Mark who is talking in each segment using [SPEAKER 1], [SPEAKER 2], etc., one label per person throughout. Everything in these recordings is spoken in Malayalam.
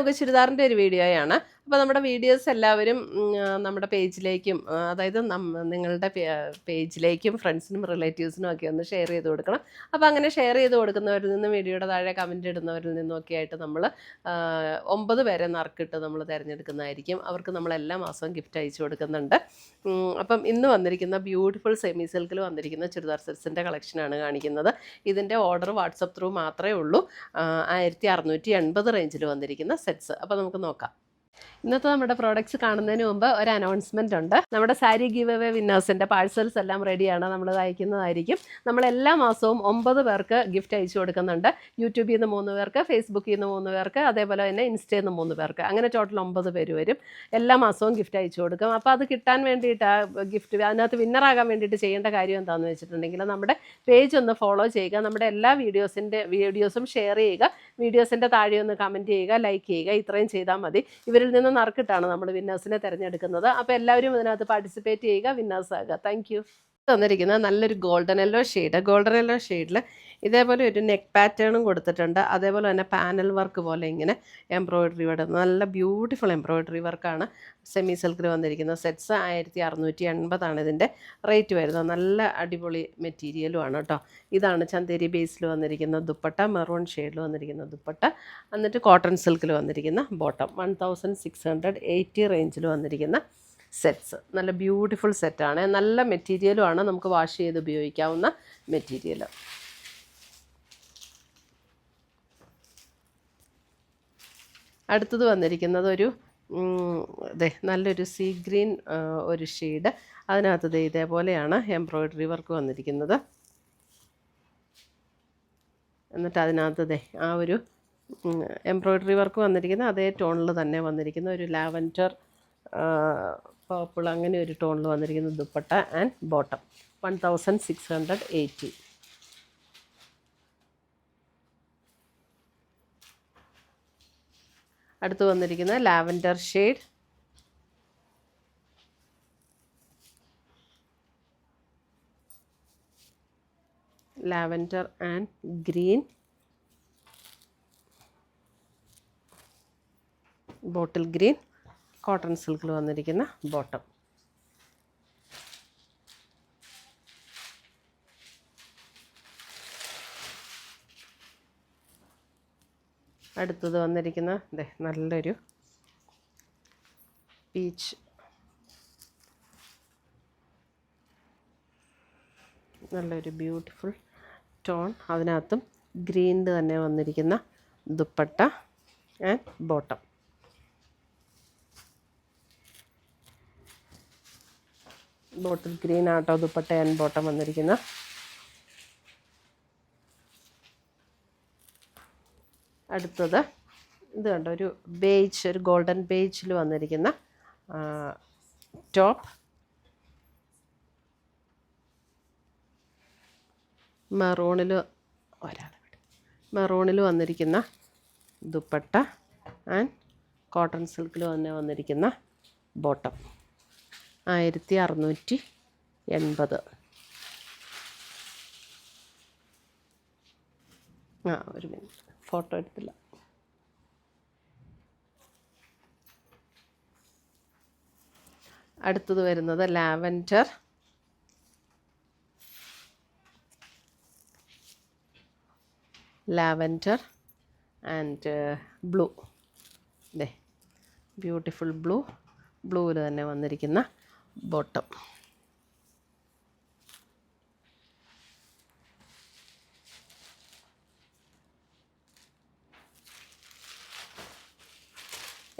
[SPEAKER 1] നമുക്ക് ചുരിദാറിൻ്റെ ഒരു വീഡിയോയാണ്. അപ്പോൾ നമ്മുടെ വീഡിയോസ് എല്ലാവരും നമ്മുടെ പേജിലേക്കും അതായത് നിങ്ങളുടെ പേജിലേക്കും ഫ്രണ്ട്സിനും റിലേറ്റീവ്സിനും ഒക്കെ ഒന്ന് ഷെയർ ചെയ്ത് കൊടുക്കണം. അപ്പോൾ അങ്ങനെ ഷെയർ ചെയ്ത് കൊടുക്കുന്നവരിൽ നിന്നും വീഡിയോയുടെ താഴെ കമൻറ്റ് ഇടുന്നവരിൽ നിന്നൊക്കെ ആയിട്ട് നമ്മൾ 9 പേരെ നറുക്കിട്ട് നമ്മൾ തിരഞ്ഞെടുക്കുന്നതായിരിക്കും. അവർക്ക് നമ്മൾ എല്ലാ മാസവും ഗിഫ്റ്റ് അയച്ചു കൊടുക്കുന്നുണ്ട്. അപ്പം ഇന്ന് വന്നിരിക്കുന്ന ബ്യൂട്ടിഫുൾ സെമി സിൽക്കിൽ വന്നിരിക്കുന്ന ചുരിദാർ സെറ്റ്സിൻ്റെ കളക്ഷനാണ് കാണിക്കുന്നത്. ഇതിൻ്റെ ഓർഡർ വാട്സപ്പ് ത്രൂ മാത്രമേ ഉള്ളൂ. 1680 റേഞ്ചിൽ വന്നിരിക്കുന്ന സെറ്റ്സ്. അപ്പോൾ നമുക്ക് നോക്കാം. ഇന്നത്തെ നമ്മുടെ പ്രോഡക്റ്റ്സ് കാണുന്നതിന് മുമ്പ് ഒരു അനൗൺസ്മെൻ്റ് ഉണ്ട്. നമ്മുടെ സാരി ഗിവ് അവേ വിന്നേഴ്സിൻ്റെ പാഴ്സൽസ് എല്ലാം റെഡിയാണ്. നമ്മൾ അയക്കുന്നതായിരിക്കും. നമ്മൾ എല്ലാ മാസവും 9 പേർക്ക് ഗിഫ്റ്റ് അയച്ചു കൊടുക്കുന്നുണ്ട്. യൂട്യൂബിൽ നിന്ന് 3 പേർക്ക്, ഫേസ്ബുക്കിൽ നിന്ന് 3 പേർക്ക്, അതേപോലെ തന്നെ ഇൻസ്റ്റയിൽ നിന്ന് 3 പേർക്ക്, അങ്ങനെ ടോട്ടൽ 9 പേര് വരും. എല്ലാ മാസവും ഗിഫ്റ്റ് അയച്ചു കൊടുക്കും. അപ്പോൾ അത് കിട്ടാൻ വേണ്ടിയിട്ട് ആ ഗിഫ്റ്റ് അതിനകത്ത് വിന്നറാകാൻ വേണ്ടിയിട്ട് ചെയ്യേണ്ട കാര്യം എന്താണെന്ന് വെച്ചിട്ടുണ്ടെങ്കിൽ നമ്മുടെ പേജ് ഒന്ന് ഫോളോ ചെയ്യുക. നമ്മുടെ എല്ലാ വീഡിയോസും ഷെയർ ചെയ്യുക. വീഡിയോസിൻ്റെ താഴെ ഒന്ന് കമൻറ്റ് ചെയ്യുക, ലൈക്ക് ചെയ്യുക. ഇത്രയും ചെയ്താൽ മതി. ഇവരിൽ നിന്ന് നറുക്കിട്ടാണ് നമ്മൾ വിന്നേഴ്സിനെ തിരഞ്ഞെടുക്കുന്നത്. അപ്പോൾ എല്ലാവരും ഇതിനകത്ത് പാർട്ടിസിപ്പേറ്റ് ചെയ്യുക, വിന്നേഴ്സ് ആകുക. Thank you. തന്നിരിക്കുന്നത് നല്ലൊരു ഗോൾഡൻ യെല്ലോ ഷെയ്ഡിൽ ഇതേപോലെ ഒരു നെക്ക് പാറ്റേണും കൊടുത്തിട്ടുണ്ട്. അതേപോലെ തന്നെ പാനൽ വർക്ക് പോലെ ഇങ്ങനെ എംബ്രോയിഡറി നല്ല ബ്യൂട്ടിഫുൾ എംബ്രോയിഡറി വർക്കാണ് സെമി സിൽക്കിൽ വന്നിരിക്കുന്ന സെറ്റ്സ്. 1680 ഇതിൻ്റെ റേറ്റ് വരുന്നത്. നല്ല അടിപൊളി മെറ്റീരിയലുമാണ് കേട്ടോ. ഇതാണ് ചന്തേരി ബേസിൽ വന്നിരിക്കുന്ന ദുപ്പട്ട, മെറൂൺ ഷെയ്ഡിൽ വന്നിരിക്കുന്ന ദുപ്പട്ട. എന്നിട്ട് കോട്ടൺ സിൽക്കിൽ വന്നിരിക്കുന്ന ബോട്ടം. 1680 റേഞ്ചിൽ വന്നിരിക്കുന്ന സെറ്റ്സ്. നല്ല ബ്യൂട്ടിഫുൾ സെറ്റാണ്. നല്ല മെറ്റീരിയലുമാണ്. നമുക്ക് വാഷ് ചെയ്ത് ഉപയോഗിക്കാവുന്ന മെറ്റീരിയൽ. അടുത്തത് വന്നിരിക്കുന്നത് ഒരു നല്ലൊരു സീ ഗ്രീൻ ഒരു ഷെയ്ഡ്. അതിനകത്ത് ഇതേപോലെയാണ് എംബ്രോയിഡറി വർക്ക് വന്നിരിക്കുന്നത്. എന്നിട്ട് അതിനകത്ത് ആ ഒരു എംബ്രോയിഡറി വർക്ക് വന്നിരിക്കുന്ന അതേ ടോണിൽ തന്നെ വന്നിരിക്കുന്ന ഒരു ലാവൻഡർ പർപ്പിൾ അങ്ങനെ ഒരു ടോണിൽ വന്നിരിക്കുന്ന ദുപ്പട്ട ആൻഡ് ബോട്ടം. 1680. അടുത്ത് വന്നിരിക്കുന്ന lavender shade, lavender and green, bottle green, cotton സിൽക്കിൽ വന്നിരിക്കുന്ന ബോട്ടം. അടുത്തത് വന്നിരിക്കുന്ന നല്ലൊരു പീച്ച്, നല്ലൊരു ബ്യൂട്ടിഫുൾ ടോൺ. അതിനകത്തും ഗ്രീനിൽ തന്നെ വന്നിരിക്കുന്ന dupatta and bottom. Bottle green ആട്ടോ ദുപ്പട്ട ആൻഡ് ബോട്ടം വന്നിരിക്കുന്ന. അടുത്തത് ഇത് കണ്ടോ, ഒരു ബേജ്, ഒരു ഗോൾഡൻ ബേജിൽ വന്നിരിക്കുന്ന ടോപ്പ്, മെറൂണിൽ വന്നിരിക്കുന്ന ദുപ്പട്ട ആൻഡ് കോട്ടൺ സിൽക്കിൽ തന്നെ വന്നിരിക്കുന്ന ബോട്ടം. 1680. ഒരു മിനിറ്റ്, ഫോട്ടോ എടുത്തില്ല. അടുത്തത് വരുന്നത് ലാവൻഡർ, ആൻഡ് ബ്ലൂ. ബ്യൂട്ടിഫുൾ ബ്ലൂവിൽ തന്നെ വന്നിരിക്കുന്ന ബോട്ടം.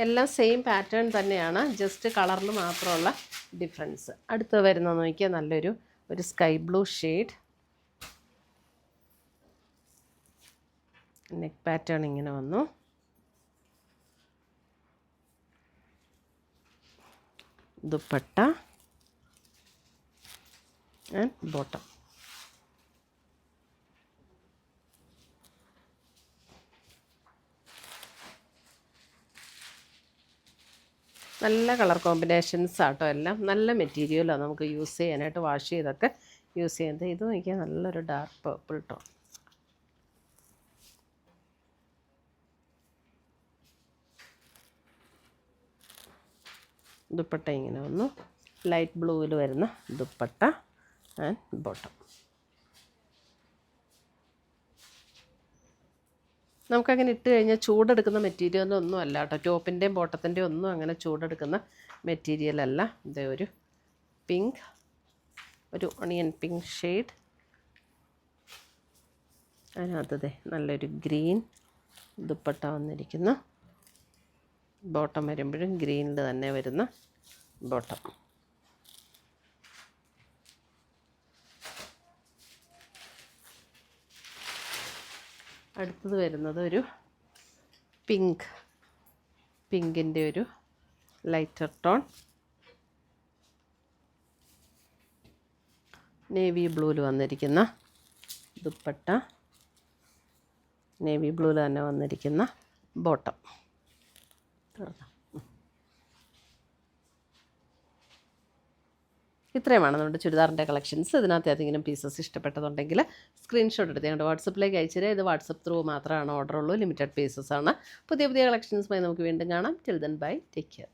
[SPEAKER 1] എല്ലാം സെയിം പാറ്റേൺ തന്നെയാണ്, ജസ്റ്റ് കളറിൽ മാത്രമുള്ള ഡിഫറൻസ്. അടുത്ത് വരുന്നത് നോക്കിയാൽ നല്ലൊരു sky blue shade. Neck pattern ഇങ്ങനെ വന്നു. Dupatta and bottom. നല്ല കളർ കോമ്പിനേഷൻസ് ആട്ടോ എല്ലാം. നല്ല മെറ്റീരിയലാണ്, നമുക്ക് യൂസ് ചെയ്യാനായിട്ട് വാഷ് ചെയ്തൊക്കെ യൂസ് ചെയ്യുന്നത്. ഇത് നോക്കിയാൽ നല്ലൊരു ഡാർക്ക് പർപ്പിൾ ടോൺ. ദുപ്പട്ട ഇങ്ങനെ വന്നു. ലൈറ്റ് ബ്ലൂവിൽ വരുന്ന ദുപ്പട്ട ആൻഡ് ബോട്ടം. നമുക്കങ്ങനെ ഇട്ട് കഴിഞ്ഞാൽ ചൂടെടുക്കുന്ന മെറ്റീരിയലൊന്നും അല്ല കേട്ടോ. ടോപ്പിൻ്റെയും ബോട്ടത്തിൻ്റെയും ഒന്നും അങ്ങനെ ചൂടെടുക്കുന്ന മെറ്റീരിയലല്ല. ഇതേ ഒരു പിങ്ക്, ഒരു ഒണിയൻ പിങ്ക് ഷെയ്ഡ്, അതിനകത്തതേ നല്ലൊരു ഗ്രീൻ ദുപ്പട്ട വന്നിരിക്കുന്നു. ബോട്ടം വരുമ്പോഴും ഗ്രീനിൽ തന്നെ വരുന്ന ബോട്ടം. അടുത്തത് വരുന്നത് ഒരു പിങ്കിൻ്റെ ഒരു ലൈറ്റർ ടോൺ, നേവി ബ്ലൂവിൽ വന്നിരിക്കുന്ന ദുപ്പട്ട, നേവി ബ്ലൂവിൽ തന്നെ വന്നിരിക്കുന്ന ബോട്ടം. ഇത്രയുമാണ് നമ്മുടെ ചുരിദാറിൻ്റെ കളക്ഷൻസ്. ഇതിനകത്ത് ഏതെങ്കിലും പീസസ് ഇഷ്ടപ്പെട്ടതുണ്ടെങ്കിൽ സ്ക്രീൻഷോട്ട് എടുത്ത് ഞങ്ങളുടെ വാട്സപ്പിലേക്ക് അയച്ചുതരാം. ഇത് വാട്സപ്പ് ത്രൂ മാത്രമാണ് ഓർഡർ ഉള്ളൂ, ലിമിറ്റഡ് പീസസ് ആണ്. പുതിയ കളക്ഷൻസുമായി നമുക്ക് വീണ്ടും കാണാം. Till then bye, take care.